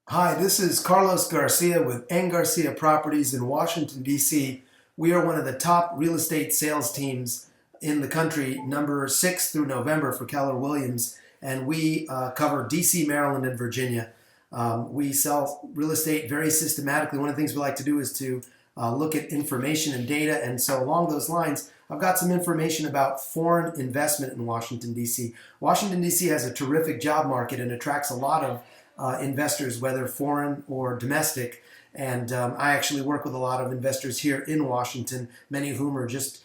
Hi, this is Carlos Garcia with Eng Garcia Properties in Washington, D.C. We are one of the top real estate sales teams in the country, number 6 through November for Keller Williams, and we cover D.C., Maryland, and Virginia. We sell real estate very systematically. One of the things we like to do is to look at information and data, and so along those lines, I've got some information about foreign investment in Washington, D.C. Washington, D.C. has a terrific job market and attracts a lot of investors, whether foreign or domestic. And I actually work with a lot of investors here in Washington, many of whom are just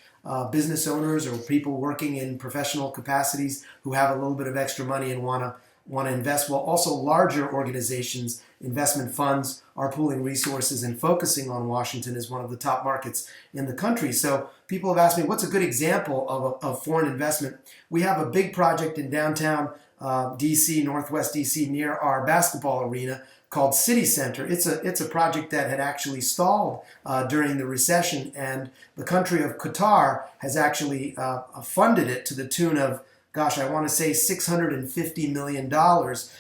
business owners or people working in professional capacities who have a little bit of extra money and want to invest. While also larger organizations, investment funds, are pooling resources and focusing on Washington as one of the top markets in the country. So people have asked me, what's a good example of foreign investment? We have a big project in downtown DC, Northwest DC, near our basketball arena called City Center. It's a project that had actually stalled during the recession, and the country of Qatar has actually funded it to the tune of, gosh, I want to say $650 million.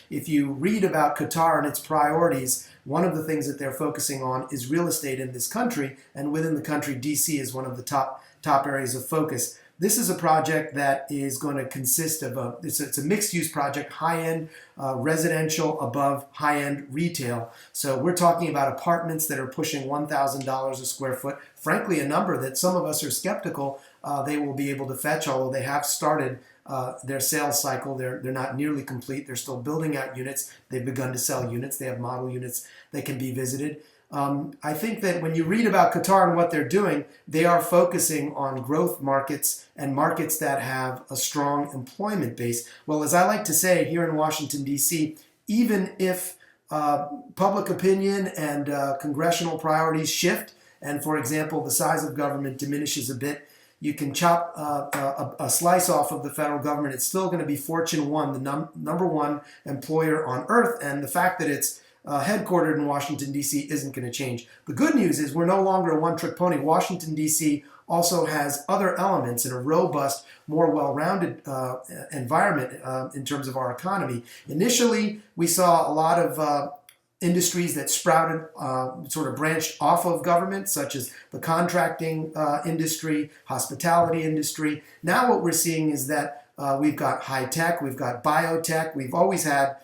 If you read about Qatar and its priorities, one of the things that they're focusing on is real estate in this country, and within the country, DC is one of the top areas of focus. This is a project that is going to consist of it's a mixed-use project, high-end residential above high-end retail. So we're talking about apartments that are pushing $1,000 a square foot. Frankly, a number that some of us are skeptical they will be able to fetch, although they have started their sales cycle. They're not nearly complete. They're still building out units. They've begun to sell units. They have model units that can be visited. I think that when you read about Qatar and what they're doing, they are focusing on growth markets and markets that have a strong employment base. Well, as I like to say here in Washington, D.C., even if public opinion and congressional priorities shift, and for example, the size of government diminishes a bit, you can chop a slice off of the federal government. It's still going to be Fortune 1, the number one employer on earth, and the fact that it's headquartered in Washington, D.C. isn't going to change. The good news is we're no longer a one-trick pony. Washington, D.C. also has other elements in a robust, more well-rounded environment in terms of our economy. Initially, we saw a lot of industries that sprouted, sort of branched off of government, such as the contracting industry, hospitality industry. Now what we're seeing is that we've got high tech, we've got biotech, we've always had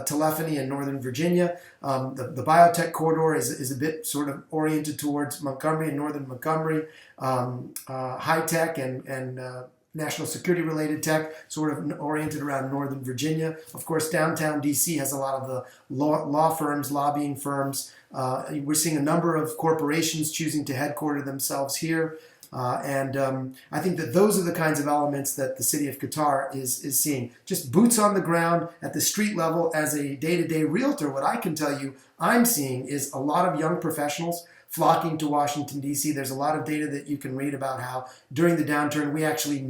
telephony in Northern Virginia. The biotech corridor is a bit sort of oriented towards Montgomery and Northern Montgomery. High tech and national security related tech sort of oriented around Northern Virginia. Of course, downtown DC has a lot of the law firms, lobbying firms. We're seeing a number of corporations choosing to headquarter themselves here. I think that those are the kinds of elements that the city of Qatar is seeing. Just boots on the ground at the street level. As a day-to-day realtor, what I can tell you I'm seeing is a lot of young professionals flocking to Washington, D.C. There's a lot of data that you can read about how during the downturn we actually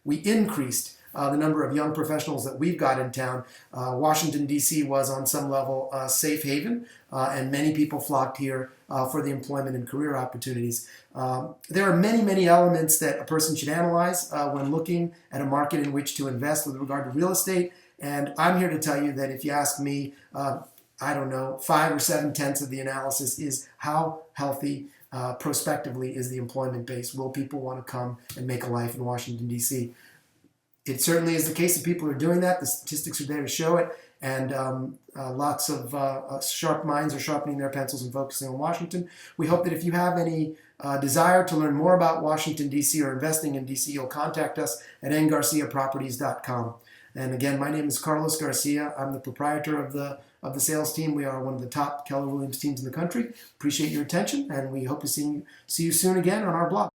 we increased the number of young professionals that we've got in town. Washington, D.C. was on some level a safe haven, and many people flocked here for the employment and career opportunities. There are many elements that a person should analyze when looking at a market in which to invest with regard to real estate, and I'm here to tell you that if you ask me, I don't know, 5 or 7/10 of the analysis is how healthy prospectively is the employment base. Will people want to come and make a life in Washington, D.C.? It certainly is the case that people are doing that. The statistics are there to show it, and lots of sharp minds are sharpening their pencils and focusing on Washington. We hope that if you have any desire to learn more about Washington, D.C. or investing in D.C., you'll contact us at enggarciaproperties.com. And again, my name is Carlos Garcia. I'm the proprietor of the sales team. We are one of the top Keller Williams teams in the country. Appreciate your attention, and we hope to see you soon again on our blog.